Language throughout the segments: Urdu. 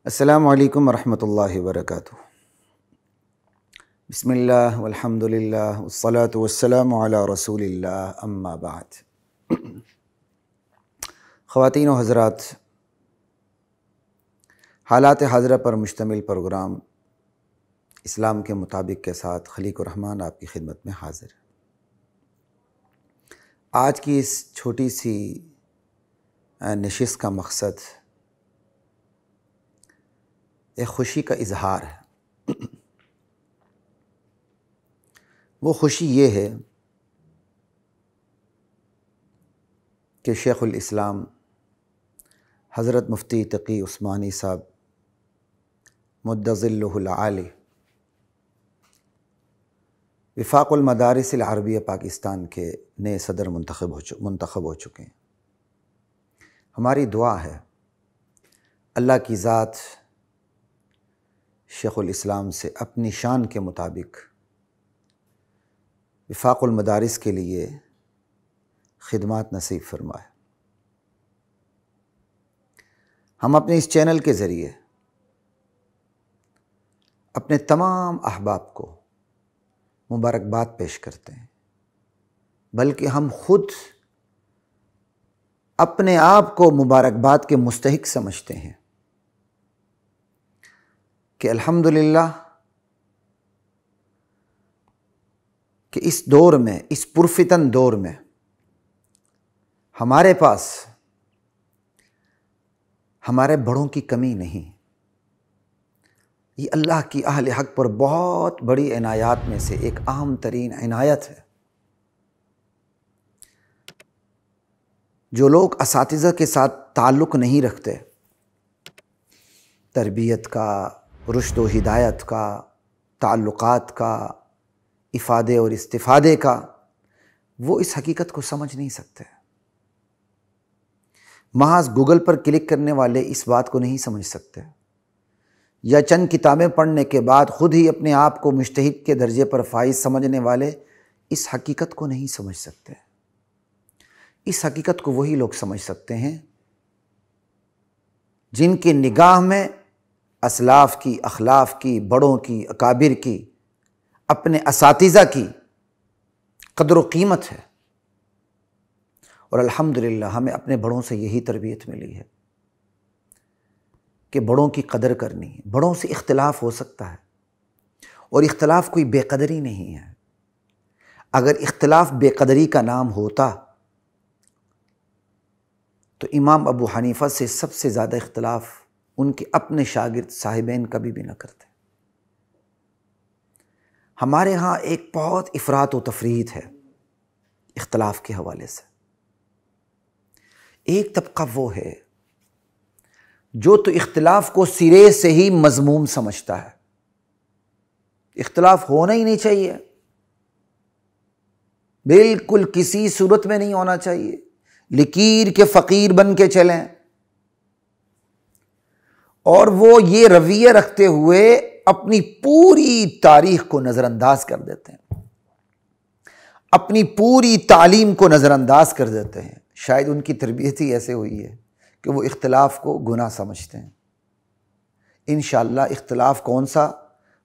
السلام علیکم ورحمۃ اللہ وبرکاتہ۔ بسم اللہ والحمد للہ والصلاة والسلام علی رسول اللہ، اما بعد۔ خواتین و حضرات، حالات حاضرہ پر مشتمل پروگرام اسلام کے مطابق کے ساتھ خلیق الرحمن آپ کی خدمت میں حاضر ہے۔ آج کی اس چھوٹی سی نشست کا مقصد ایک خوشی کا اظہار ہے۔ وہ خوشی یہ ہے کہ شیخ الاسلام حضرت مفتی تقی عثمانی صاحب مد ظلہ العالی وفاق المدارس العربیہ پاکستان کے نئے صدر منتخب ہو چکے ہیں۔ ہماری دعا ہے اللہ کی ذات شیخ الاسلام سے اپنی شان کے مطابق وفاق المدارس کے لیے خدمات نصیب فرمائے۔ ہم اپنے اس چینل کے ذریعے اپنے تمام احباب کو مبارکباد پیش کرتے ہیں، بلکہ ہم خود اپنے آپ کو مبارکباد کے مستحق سمجھتے ہیں کہ الحمدللہ کہ اس دور میں، اس پرفتن دور میں ہمارے پاس ہمارے بڑوں کی کمی نہیں۔ یہ اللہ کی اہل حق پر بہت بڑی عنایات میں سے ایک اہم ترین عنایت ہے۔ جو لوگ اساتذہ کے ساتھ تعلق نہیں رکھتے، تربیت کا، رشد و ہدایت کا، تعلقات کا، افادے اور استفادے کا، وہ اس حقیقت کو سمجھ نہیں سکتے۔ محض گوگل پر کلک کرنے والے اس بات کو نہیں سمجھ سکتے، یا چند کتابیں پڑھنے کے بعد خود ہی اپنے آپ کو مجتہد کے درجے پر فائز سمجھنے والے اس حقیقت کو نہیں سمجھ سکتے۔ اس حقیقت کو وہی لوگ سمجھ سکتے ہیں جن کے نگاہ میں اسلاف کی، اخلاف کی، بڑوں کی، اکابر کی، اپنے اساتذہ کی قدر و قیمت ہے۔ اور الحمدللہ ہمیں اپنے بڑوں سے یہی تربیت ملی ہے کہ بڑوں کی قدر کرنی ہے۔ بڑوں سے اختلاف ہو سکتا ہے، اور اختلاف کوئی بے قدری نہیں ہے۔ اگر اختلاف بے قدری کا نام ہوتا تو امام ابو حنیفہ سے سب سے زیادہ اختلاف ان کے اپنے شاگرد صاحبین کبھی بھی نہ کرتے۔ ہمارے ہاں ایک بہت افراط و تفریط ہے اختلاف کے حوالے سے۔ ایک طبقہ وہ ہے جو تو اختلاف کو سرے سے ہی مذموم سمجھتا ہے، اختلاف ہونا ہی نہیں چاہیے، بالکل کسی صورت میں نہیں ہونا چاہیے، لکیر کے فقیر بن کے چلیں۔ اور وہ یہ رویہ رکھتے ہوئے اپنی پوری تاریخ کو نظر انداز کر دیتے ہیں، اپنی پوری تعلیم کو نظر انداز کر دیتے ہیں۔ شاید ان کی تربیت ہی ایسے ہوئی ہے کہ وہ اختلاف کو گناہ سمجھتے ہیں۔ انشاءاللہ اختلاف کون سا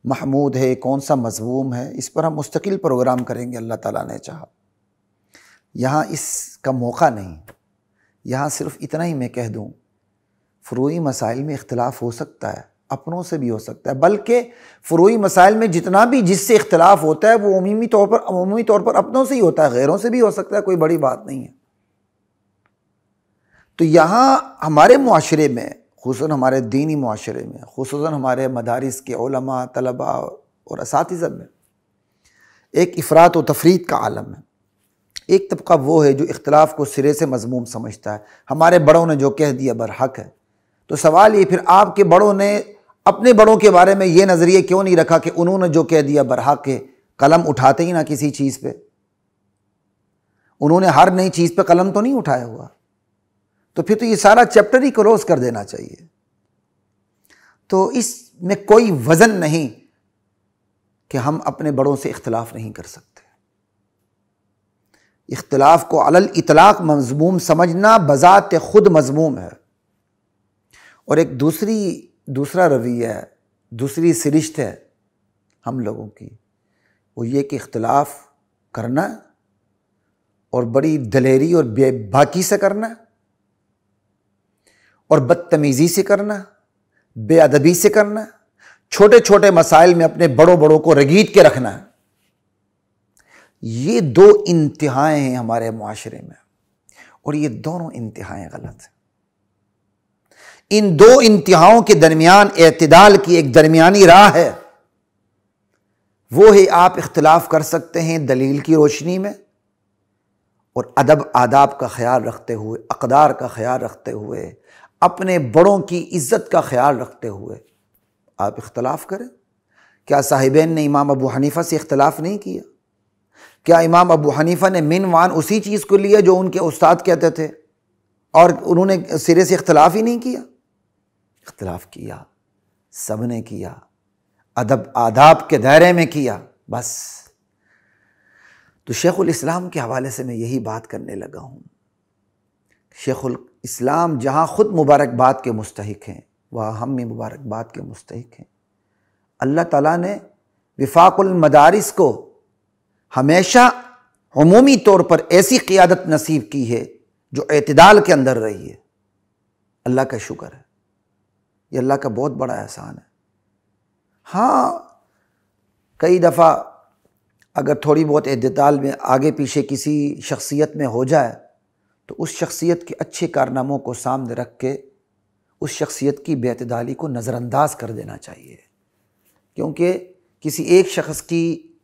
محمود ہے، کون سا مذموم ہے، اس پر ہم مستقل پروگرام کریں گے اللہ تعالیٰ نے چاہا۔ یہاں اس کا موقع نہیں، یہاں صرف اتنا ہی میں کہہ دوں، فروعی مسائل میں اختلاف ہو سکتا ہے، اپنوں سے بھی ہو سکتا ہے، بلکہ فروعی مسائل میں جتنا بھی جس سے اختلاف ہوتا ہے وہ عمومی طور پر اپنوں سے ہی ہوتا ہے، غیروں سے بھی ہو سکتا ہے، کوئی بڑی بات نہیں ہے۔ تو یہاں ہمارے معاشرے میں، خصوصاً ہمارے دینی معاشرے میں، خصوصاً ہمارے مدارس کے علماء، طلباء اور اساتذہ میں ایک افراط و تفریط کا عالم ہے۔ ایک طبقہ وہ ہے جو اختلاف کو سرے سے مذموم سمجھتا ہے، ہمارے بڑوں نے جو کہہ دیا برحق ہے۔ تو سوال یہ پھر آپ کے بڑوں نے اپنے بڑوں کے بارے میں یہ نظریہ کیوں نہیں رکھا کہ انہوں نے جو کہہ دیا برحق ہے؟ قلم اٹھاتے ہی نہ کسی چیز پہ، انہوں نے ہر نئی چیز پہ قلم تو نہیں اٹھایا ہوا، تو پھر تو یہ سارا چیپٹر ہی کلوز کر دینا چاہیے۔ تو اس میں کوئی وزن نہیں کہ ہم اپنے بڑوں سے اختلاف نہیں کر سکتے۔ اختلاف کو علی الاطلاق مذموم سمجھنا بذات خود مذموم ہے۔ اور ایک دوسری دوسرا رویہ ہے، دوسری سرشت ہے ہم لوگوں کی، وہ یہ کہ اختلاف کرنا اور بڑی دلیری اور بے باکی سے کرنا اور بدتمیزی سے کرنا، بے ادبی سے کرنا، چھوٹے چھوٹے مسائل میں اپنے بڑوں کو رگیٹ کے رکھنا، یہ دو انتہائیں ہیں ہمارے معاشرے میں، اور یہ دونوں انتہائیں غلط ہیں۔ ان دو انتہاؤں کے درمیان اعتدال کی ایک درمیانی راہ ہے، وہ ہے آپ اختلاف کر سکتے ہیں دلیل کی روشنی میں اور ادب آداب کا خیال رکھتے ہوئے، اقدار کا خیال رکھتے ہوئے، اپنے بڑوں کی عزت کا خیال رکھتے ہوئے آپ اختلاف کریں۔ کیا صاحبین نے امام ابو حنیفہ سے اختلاف نہیں کیا؟ کیا امام ابو حنیفہ نے من وان اسی چیز کو لیا جو ان کے استاد کہتے تھے اور انہوں نے سرے سے اختلاف ہی نہیں کیا؟ اختلاف کیا، سب نے کیا، ادب آداب کے دائرے میں کیا، بس۔ تو شیخ الاسلام کے حوالے سے میں یہی بات کرنے لگا ہوں۔ شیخ الاسلام جہاں خود مبارکباد کے مستحق ہیں وہاں ہم بھی مبارکباد کے مستحق ہیں۔ اللہ تعالیٰ نے وفاق المدارس کو ہمیشہ عمومی طور پر ایسی قیادت نصیب کی ہے جو اعتدال کے اندر رہی ہے۔ اللہ کا شکر ہے، یہ اللہ کا بہت بڑا احسان ہے۔ ہاں، کئی دفعہ اگر تھوڑی بہت اعتدال میں آگے پیچھے کسی شخصیت میں ہو جائے تو اس شخصیت کے اچھے کارناموں کو سامنے رکھ کے اس شخصیت کی بے اعتدالی کو نظر انداز کر دینا چاہیے، کیونکہ کسی ایک شخص کی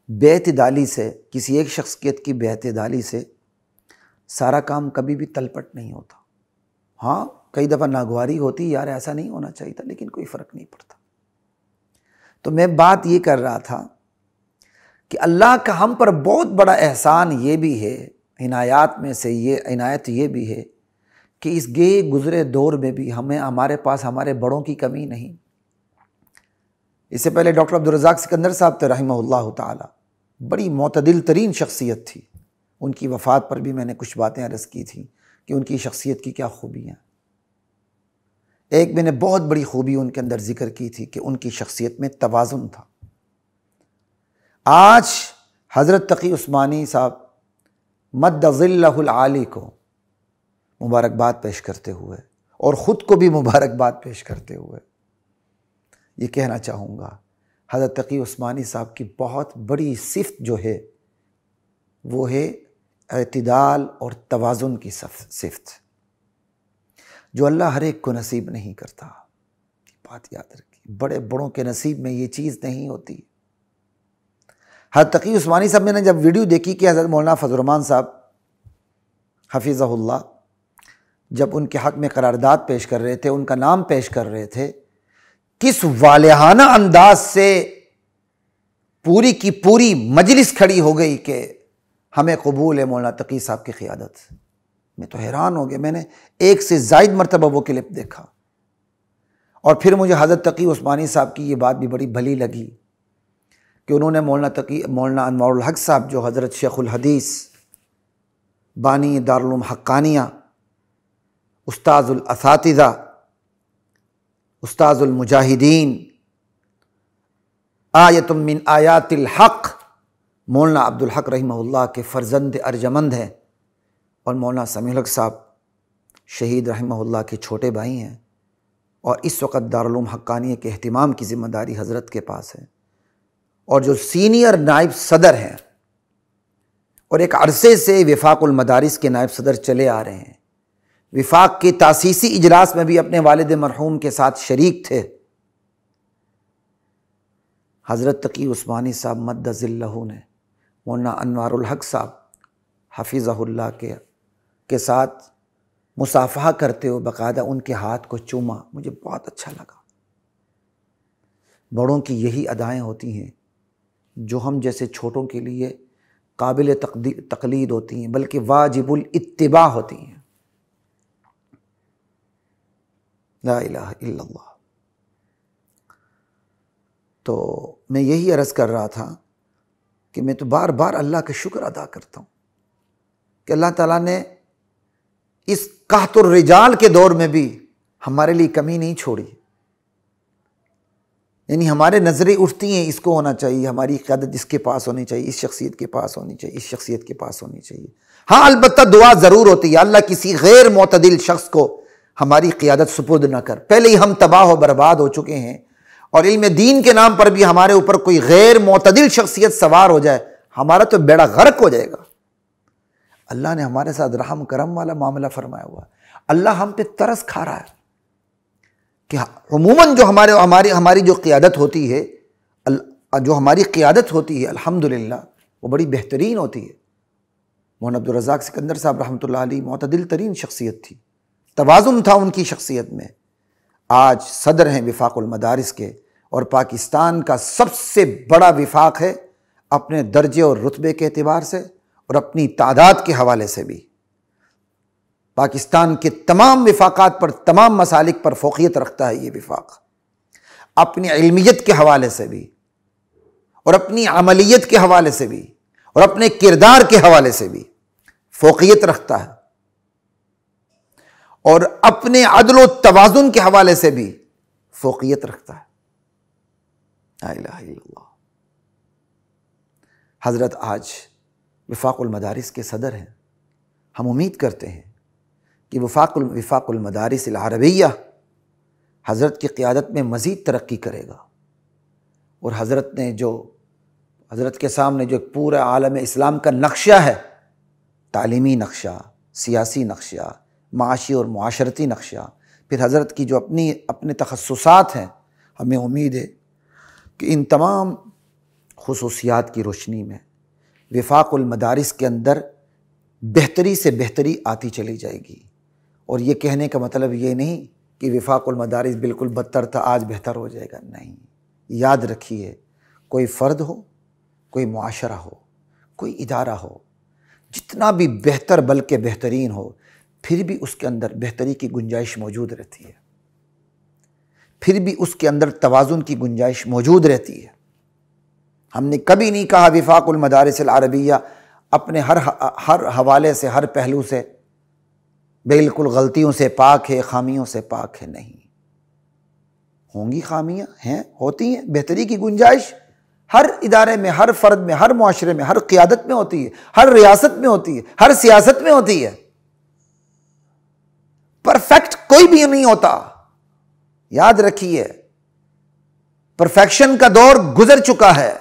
بے اعتدالی سے، کسی ایک شخصیت کی بے اعتدالی سے سارا کام کبھی بھی تلپٹ نہیں ہوتا۔ ہاں، کئی دفعہ ناگواری ہوتی، یار ایسا نہیں ہونا چاہیے تھا، لیکن کوئی فرق نہیں پڑتا۔ تو میں بات یہ کر رہا تھا کہ اللہ کا ہم پر بہت بڑا احسان یہ بھی ہے، عنایات میں سے یہ عنایت یہ بھی ہے کہ اس گئے گزرے دور میں بھی ہمارے پاس ہمارے بڑوں کی کمی نہیں۔ اس سے پہلے ڈاکٹر عبدالرزاق سکندر صاحب تھے رحمہ اللہ تعالی، بڑی معتدل ترین شخصیت تھی۔ ان کی وفات پر بھی میں نے کچھ باتیں عرض کی تھیں کہ ان کی شخصیت کی کیا خوبیاں۔ ایک میں نے بہت بڑی خوبی ان کے اندر ذکر کی تھی کہ ان کی شخصیت میں توازن تھا۔ آج حضرت تقی عثمانی صاحب مد ظلہ العالی کو مبارکباد پیش کرتے ہوئے اور خود کو بھی مبارکباد پیش کرتے ہوئے یہ کہنا چاہوں گا، حضرت تقی عثمانی صاحب کی بہت بڑی صفت جو ہے وہ ہے اعتدال اور توازن کی صفت، جو اللہ ہر ایک کو نصیب نہیں کرتا۔ بات یاد رکھیے، بڑے بڑوں کے نصیب میں یہ چیز نہیں ہوتی۔ حضرت تقی عثمانی صاحب نے جب ویڈیو دیکھی کہ حضرت مولانا فضل الرحمان صاحب حفظہ اللہ جب ان کے حق میں قرارداد پیش کر رہے تھے، ان کا نام پیش کر رہے تھے، کس والہانہ انداز سے پوری کی پوری مجلس کھڑی ہو گئی کہ ہمیں قبول ہے مولانا تقی صاحب کی قیادت۔ میں تو حیران ہو گیا، میں نے ایک سے زائد مرتبہ وہ کلپ دیکھا، اور پھر مجھے حضرت تقی عثمانی صاحب کی یہ بات بھی بڑی بھلی لگی کہ انہوں نے مولانا انوار الحق صاحب جو حضرت شیخ الحدیث بانی دارالعلوم حقانیہ، استاذ الاساتذہ، استاذ المجاہدین، آیت من آیات الحق، مولانا عبدالحق رحمہ اللہ کے فرزند ارجمند ہیں، اور مولانا سمیع الحق صاحب شہید رحمہ اللہ کے چھوٹے بھائی ہیں، اور اس وقت دارالعلوم حقانیہ کے اہتمام کی ذمہ داری حضرت کے پاس ہے، اور جو سینئر نائب صدر ہیں اور ایک عرصے سے وفاق المدارس کے نائب صدر چلے آ رہے ہیں، وفاق کے تاسیسی اجلاس میں بھی اپنے والد مرحوم کے ساتھ شریک تھے، حضرت تقی عثمانی صاحب مد ظلہ نے مولانا انوار الحق صاحب حفظہ اللہ کے ساتھ مصافحہ کرتے ہوئے باقاعدہ ان کے ہاتھ کو چوما۔ مجھے بہت اچھا لگا۔ بڑوں کی یہی ادائیں ہوتی ہیں جو ہم جیسے چھوٹوں کے لیے قابل تقلید ہوتی ہیں، بلکہ واجب الاتباع ہوتی ہیں۔ لا الہ الا اللہ۔ تو میں یہی عرض کر رہا تھا کہ میں تو بار بار اللہ کا شکر ادا کرتا ہوں کہ اللہ تعالیٰ نے اس قحط الرجال کے دور میں بھی ہمارے لیے کمی نہیں چھوڑی، یعنی ہمارے نظریں اٹھتی ہیں اس کو ہونا چاہیے، ہماری قیادت اس کے پاس ہونی چاہیے، اس شخصیت کے پاس ہونی چاہیے، اس شخصیت کے پاس ہونی چاہیے۔ ہاں البتہ دعا ضرور ہوتی ہے، اللہ کسی غیر معتدل شخص کو ہماری قیادت سپرد نہ کر۔ پہلے ہی ہم تباہ و برباد ہو چکے ہیں، اور علم دین کے نام پر بھی ہمارے اوپر کوئی غیر معتدل شخصیت سوار ہو جائے، ہمارا تو بیڑا غرق ہو جائے گا۔ اللہ نے ہمارے ساتھ رحم کرم والا معاملہ فرمایا ہوا ہے۔ اللہ ہم پہ ترس کھا رہا ہے کہ عموماً جو ہماری جو قیادت ہوتی ہے، جو ہماری قیادت ہوتی ہے الحمدللہ وہ بڑی بہترین ہوتی ہے۔ مولانا عبدالرزاق سکندر صاحب رحمۃ اللہ علیہ معتدل ترین شخصیت تھی، توازن تھا ان کی شخصیت میں۔ آج صدر ہیں وفاق المدارس کے، اور پاکستان کا سب سے بڑا وفاق ہے اپنے درجے اور رتبے کے اعتبار سے اور اپنی تعداد کے حوالے سے بھی۔ پاکستان کے تمام وفاقات پر، تمام مسالک پر فوقیت رکھتا ہے یہ وفاق، اپنی علمیت کے حوالے سے بھی، اور اپنی عملیت کے حوالے سے بھی، اور اپنے کردار کے حوالے سے بھی فوقیت رکھتا ہے، اور اپنے عدل و توازن کے حوالے سے بھی فوقیت رکھتا ہے۔ لا الہ الا اللہ۔ حضرت آج وفاق المدارس کے صدر ہیں۔ ہم امید کرتے ہیں کہ وفاق المدارس العربیہ حضرت کی قیادت میں مزید ترقی کرے گا، اور حضرت کے سامنے جو پورا عالم اسلام کا نقشہ ہے، تعلیمی نقشہ، سیاسی نقشہ، معاشی اور معاشرتی نقشہ، پھر حضرت کی جو اپنے تخصصات ہیں، ہمیں امید ہے کہ ان تمام خصوصیات کی روشنی میں وفاق المدارس کے اندر بہتری سے بہتری آتی چلی جائے گی۔ اور یہ کہنے کا مطلب یہ نہیں کہ وفاق المدارس بالکل بدتر تھا آج بہتر ہو جائے گا، نہیں۔ یاد رکھیے، کوئی فرد ہو، کوئی معاشرہ ہو، کوئی ادارہ ہو، جتنا بھی بہتر بلکہ بہترین ہو، پھر بھی اس کے اندر بہتری کی گنجائش موجود رہتی ہے، پھر بھی اس کے اندر توازن کی گنجائش موجود رہتی ہے۔ ہم نے کبھی نہیں کہا وفاق المدارس العربیہ اپنے ہر حوالے سے، ہر پہلو سے بالکل غلطیوں سے پاک ہے، خامیوں سے پاک ہے، نہیں۔ ہوں گی خامیاں، ہیں، ہوتی ہیں، بہتری کی گنجائش ہر ادارے میں، ہر فرد میں، ہر معاشرے میں، ہر قیادت میں ہوتی ہے، ہر ریاست میں ہوتی ہے، ہر سیاست میں ہوتی ہے۔ پرفیکٹ کوئی بھی نہیں ہوتا، یاد رکھیے، پرفیکشن کا دور گزر چکا ہے۔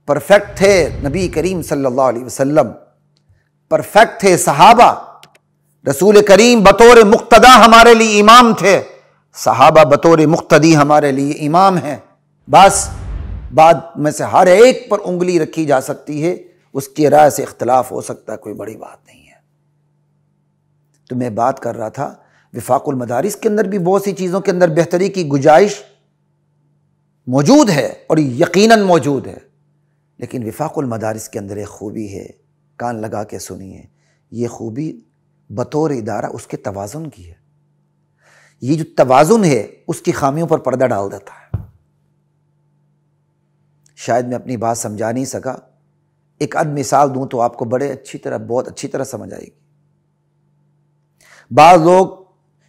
پرفیکٹ تھے نبی کریم صلی اللہ علیہ وسلم، پرفیکٹ تھے صحابہ، رسول کریم بطور مقتدی ہمارے لیے امام تھے، صحابہ بطور مقتدی ہمارے لیے امام ہیں۔ بس بعد میں سے ہر ایک پر انگلی رکھی جا سکتی ہے، اس کی رائے سے اختلاف ہو سکتا ہے، کوئی بڑی بات نہیں ہے۔ تو میں بات کر رہا تھا وفاق المدارس کے اندر بھی بہت سی چیزوں کے اندر بہتری کی گنجائش موجود ہے، اور یقیناً موجود ہے، لیکن وفاق المدارس کے اندر ایک خوبی ہے، کان لگا کے سنیے، یہ خوبی بطور ادارہ اس کے توازن کی ہے۔ یہ جو توازن ہے اس کی خامیوں پر پردہ ڈال دیتا ہے۔ شاید میں اپنی بات سمجھا نہیں سکا، ایک مثال دوں تو آپ کو بہت اچھی طرح سمجھ آئے گی۔ بعض لوگ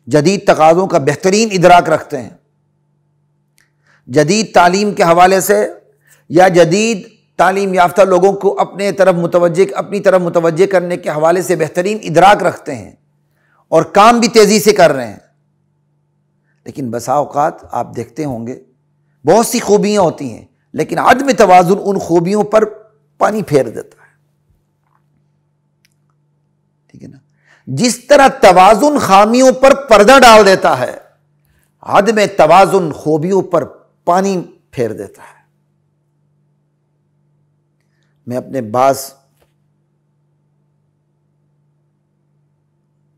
جدید تقاضوں کا بہترین ادراک رکھتے ہیں، جدید تعلیم کے حوالے سے یا جدید تعلیم یافتہ لوگوں کو اپنی طرف متوجہ کرنے کے حوالے سے بہترین ادراک رکھتے ہیں، اور کام بھی تیزی سے کر رہے ہیں، لیکن بسا اوقات آپ دیکھتے ہوں گے بہت سی خوبیاں ہوتی ہیں، لیکن عدم توازن ان خوبیوں پر پانی پھیر دیتا ہے، ٹھیک ہے نا؟ جس طرح توازن خامیوں پر پردہ ڈال دیتا ہے، عدم توازن خوبیوں پر پانی پھیر دیتا ہے۔ میں اپنے بعض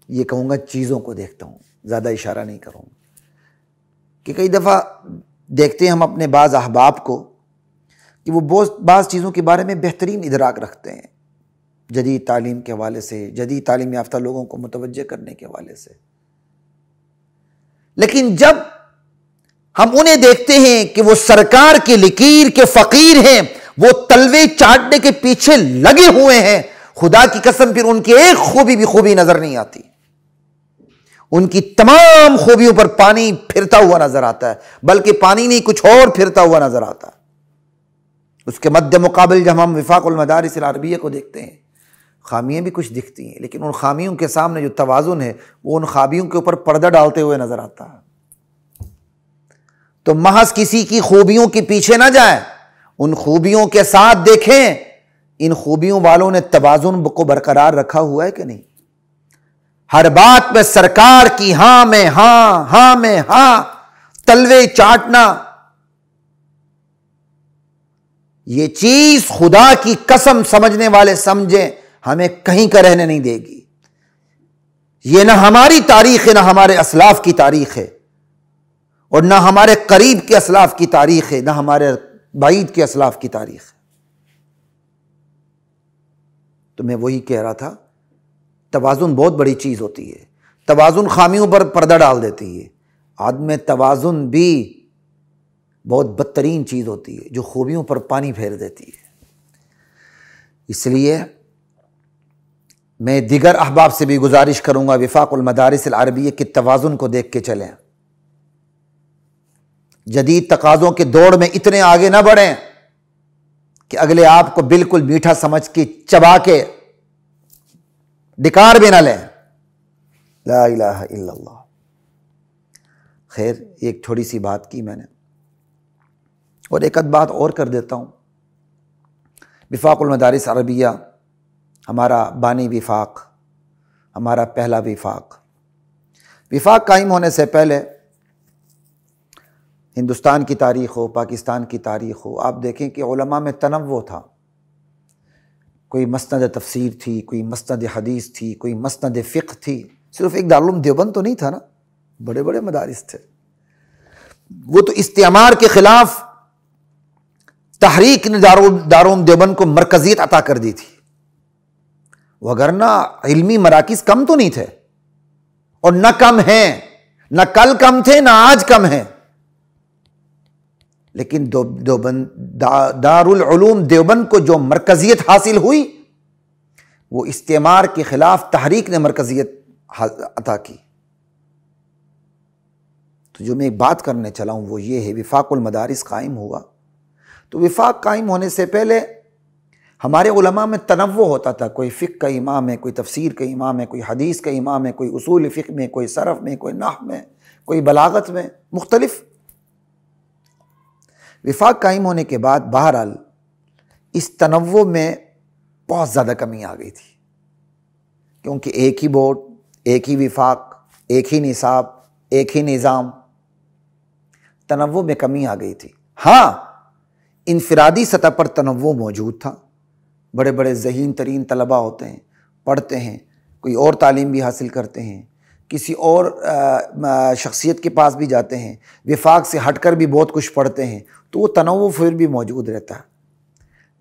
یہ کہوں گا چیزوں کو دیکھتا ہوں، زیادہ اشارہ نہیں کروں گا، کہ کئی دفعہ دیکھتے ہیں ہم اپنے بعض احباب کو کہ وہ بعض چیزوں کے بارے میں بہترین ادراک رکھتے ہیں، جدید تعلیم کے حوالے سے، جدید تعلیم یافتہ لوگوں کو متوجہ کرنے کے حوالے سے، لیکن جب ہم انہیں دیکھتے ہیں کہ وہ سرکار کی لکیر کے فقیر ہیں، وہ تلوے چاٹنے کے پیچھے لگے ہوئے ہیں، خدا کی قسم پھر ان کی ایک خوبی بھی خوبی نظر نہیں آتی، ان کی تمام خوبیوں پر پانی پھرتا ہوا نظر آتا ہے، بلکہ پانی نہیں کچھ اور پھرتا ہوا نظر آتا ہے۔ اس کے مد مقابل جب ہم وفاق المدارس العربیہ کو دیکھتے ہیں، خامیاں بھی کچھ دکھتی ہیں، لیکن ان خامیوں کے سامنے جو توازن ہے وہ ان خامیوں کے اوپر پردہ ڈالتے ہوئے نظر آتا ہے۔ تو محض کسی کی خوبیوں کے پیچھے نہ جائیں، ان خوبیوں کے ساتھ دیکھیں ان خوبیوں والوں نے توازن کو برقرار رکھا ہوا ہے کہ نہیں۔ ہر بات میں سرکار کی ہاں میں ہاں، ہاں میں ہاں، تلوے چاٹنا، یہ چیز خدا کی قسم سمجھنے والے سمجھیں ہمیں کہیں کا رہنے نہیں دے گی۔ یہ نہ ہماری تاریخ ہے، نہ ہمارے اسلاف کی تاریخ ہے، اور نہ ہمارے قریب کے اسلاف کی تاریخ ہے، نہ ہمارے بعید کے اسلاف کی تاریخ ہے۔ تو میں وہی کہہ رہا تھا، توازن بہت بڑی چیز ہوتی ہے، توازن خامیوں پر پردہ ڈال دیتی ہے۔ عدم توازن بھی بہت بدترین چیز ہوتی ہے جو خوبیوں پر پانی پھیر دیتی ہے۔ اس لیے میں دیگر احباب سے بھی گزارش کروں گا وفاق المدارس العربیہ کے توازن کو دیکھ کے چلیں، جدید تقاضوں کے دوڑ میں اتنے آگے نہ بڑھیں کہ اگلے آپ کو بالکل میٹھا سمجھ کے چبا کے ڈکار بھی نہ لیں۔ لا الہ الا اللہ۔ خیر، ایک تھوڑی سی بات کی میں نے، اور ایک آدھ بات اور کر دیتا ہوں۔ وفاق المدارس عربیہ ہمارا بانی وفاق، ہمارا پہلا وفاق قائم ہونے سے پہلے ہندوستان کی تاریخ ہو، پاکستان کی تاریخ ہو، آپ دیکھیں کہ علماء میں تنوع تھا۔ کوئی مسند تفسیر تھی، کوئی مسند حدیث تھی، کوئی مسند فقہ تھی۔ صرف ایک دارالعلوم دیوبند تو نہیں تھا نا، بڑے بڑے مدارس تھے۔ وہ تو استعمار کے خلاف تحریک نے دارالعلوم دیوبند کو مرکزیت عطا کر دی تھی، وگرنہ علمی مراکز کم تو نہیں تھے، اور نہ کم ہیں، نہ کل کم تھے نہ آج کم ہیں۔ لیکن دارالعلوم دیوبند کو جو مرکزیت حاصل ہوئی وہ استعمار کے خلاف تحریک نے مرکزیت عطا کی۔ تو جو میں ایک بات کرنے چلا ہوں وہ یہ ہے، وفاق المدارس قائم ہوا تو وفاق قائم ہونے سے پہلے ہمارے علماء میں تنوع ہوتا تھا۔ کوئی فقہ کا امام ہے، کوئی تفسیر کا امام ہے، کوئی حدیث کا امام ہے، کوئی اصول فقہ میں، کوئی صرف میں، کوئی نحو میں، کوئی بلاغت میں، مختلف۔ وفاق قائم ہونے کے بعد بہرحال اس تنوع میں بہت زیادہ کمی آ گئی تھی، کیونکہ ایک ہی بورڈ، ایک ہی وفاق، ایک ہی نصاب، ایک ہی نظام، تنوع میں کمی آ گئی تھی۔ ہاں، انفرادی سطح پر تنوع موجود تھا، بڑے بڑے ذہین ترین طلباء ہوتے ہیں، پڑھتے ہیں، کوئی اور تعلیم بھی حاصل کرتے ہیں، کسی اور شخصیت کے پاس بھی جاتے ہیں، وفاق سے ہٹ کر بھی بہت کچھ پڑھتے ہیں، تو وہ تنوع پھر بھی موجود رہتا ہے،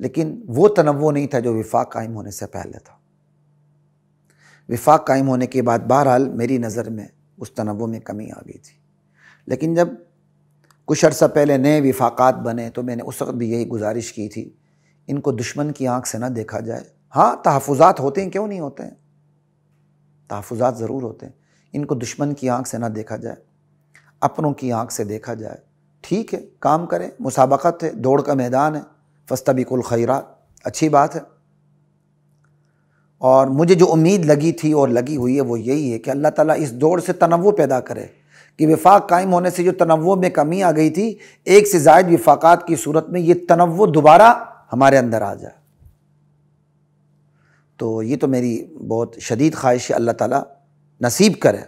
لیکن وہ تنوع نہیں تھا جو وفاق قائم ہونے سے پہلے تھا۔ وفاق قائم ہونے کے بعد بہرحال میری نظر میں اس تنوع میں کمی آ گئی تھی، لیکن جب کچھ عرصہ پہلے نئے وفاقات بنے تو میں نے اس وقت بھی یہی گزارش کی تھی، ان کو دشمن کی آنکھ سے نہ دیکھا جائے۔ ہاں، تحفظات ہوتے ہیں، کیوں نہیں ہوتے ہیں، تحفظات ضرور ہوتے ہیں، ان کو دشمن کی آنکھ سے نہ دیکھا جائے، اپنوں کی آنکھ سے دیکھا جائے۔ ٹھیک ہے، کام کریں، مسابقت ہے، دوڑ کا میدان ہے، فاستبقوا الخیرات، اچھی بات ہے۔ اور مجھے جو امید لگی تھی اور لگی ہوئی ہے وہ یہی ہے کہ اللہ تعالیٰ اس دوڑ سے تنوع پیدا کرے، کہ وفاق قائم ہونے سے جو تنوع میں کمی آ گئی تھی، ایک سے زائد وفاقات کی صورت میں یہ تنوع دوبارہ ہمارے اندر آ جائے۔ تو یہ تو میری بہت شدید خواہش ہے، اللہ تعالیٰ نصیب کرے۔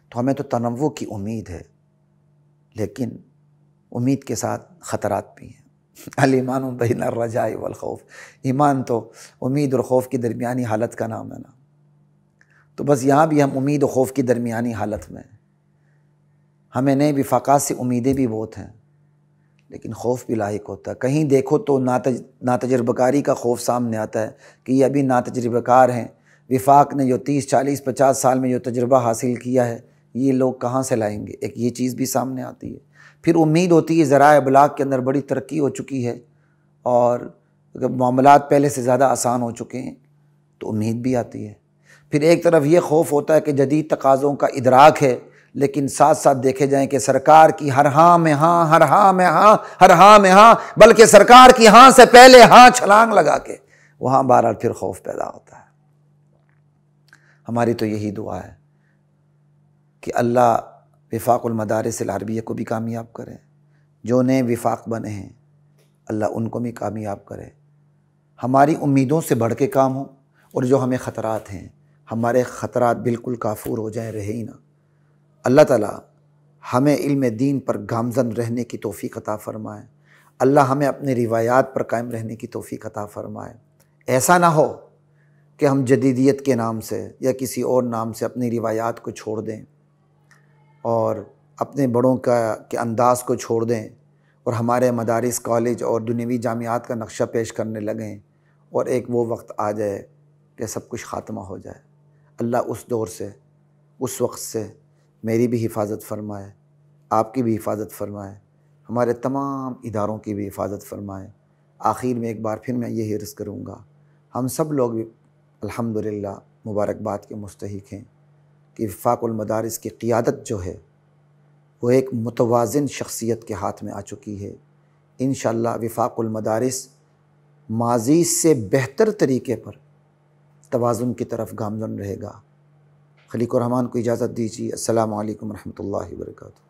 تو ہمیں تو تنوع کی امید ہے، لیکن امید کے ساتھ خطرات بھی ہیں۔ الایمان بین الرجاء والخوف، ایمان تو امید اور خوف کی درمیانی حالت کا نام ہے نا۔ تو بس یہاں بھی ہم امید و خوف کی درمیانی حالت میں ہیں۔ ہمیں نئے وفاقات سے امیدیں بھی بہت ہیں، لیکن خوف بھی لاحق ہوتا ہے۔ کہیں دیکھو تو ناتجربہ کاری کا خوف سامنے آتا ہے کہ یہ ابھی ناتجربہ کار ہیں، وفاق نے جو 30 40 50 سال میں جو تجربہ حاصل کیا ہے یہ لوگ کہاں سے لائیں گے، ایک یہ چیز بھی سامنے آتی ہے۔ پھر امید ہوتی ہے ذرائع ابلاغ کے اندر بڑی ترقی ہو چکی ہے اور معاملات پہلے سے زیادہ آسان ہو چکے ہیں، تو امید بھی آتی ہے۔ پھر ایک طرف یہ خوف ہوتا ہے کہ جدید تقاضوں کا ادراک ہے، لیکن ساتھ ساتھ دیکھے جائیں کہ سرکار کی ہر ہاں میں ہاں، ہر ہاں میں ہاں، ہر ہاں میں ہاں، بلکہ سرکار کی ہاں سے پہلے ہاں چھلانگ لگا کے وہاں بہرحال پھر خوف پیدا ہوتا ہے۔ ہماری تو یہی دعا ہے کہ اللہ وفاق المدارس العربیہ کو بھی کامیاب کرے، جو نئے وفاق بنے ہیں اللہ ان کو بھی کامیاب کرے، ہماری امیدوں سے بڑھ کے کام ہو، اور جو ہمیں خطرات ہیں ہمارے خطرات بالکل کافور ہو جائیں، رہے ہی نہ۔ اللہ تعالیٰ ہمیں علم دین پر گامزن رہنے کی توفیق عطا فرمائے، اللہ ہمیں اپنے روایات پر قائم رہنے کی توفیق عطا فرمائے۔ ایسا نہ ہو کہ ہم جدیدیت کے نام سے یا کسی اور نام سے اپنی روایات کو چھوڑ دیں اور اپنے بڑوں کے انداز کو چھوڑ دیں اور ہمارے مدارس، کالج اور دنیوی جامعات کا نقشہ پیش کرنے لگیں، اور ایک وہ وقت آ جائے کہ سب کچھ خاتمہ ہو جائے۔ اللہ اس دور سے، اس وقت سے میری بھی حفاظت فرمائے، آپ کی بھی حفاظت فرمائے، ہمارے تمام اداروں کی بھی حفاظت فرمائے۔ آخر میں ایک بار پھر میں یہی عرض کروں گا، ہم سب لوگ بھی الحمدللہ مبارکباد کے مستحق ہیں کہ وفاق المدارس کی قیادت جو ہے وہ ایک متوازن شخصیت کے ہاتھ میں آ چکی ہے۔ انشاءاللہ وفاق المدارس ماضی سے بہتر طریقے پر توازن کی طرف گامزن رہے گا۔ خلیق الرحمن کو اجازت دیجیے۔ السلام علیکم ورحمۃ اللہ وبرکاتہ۔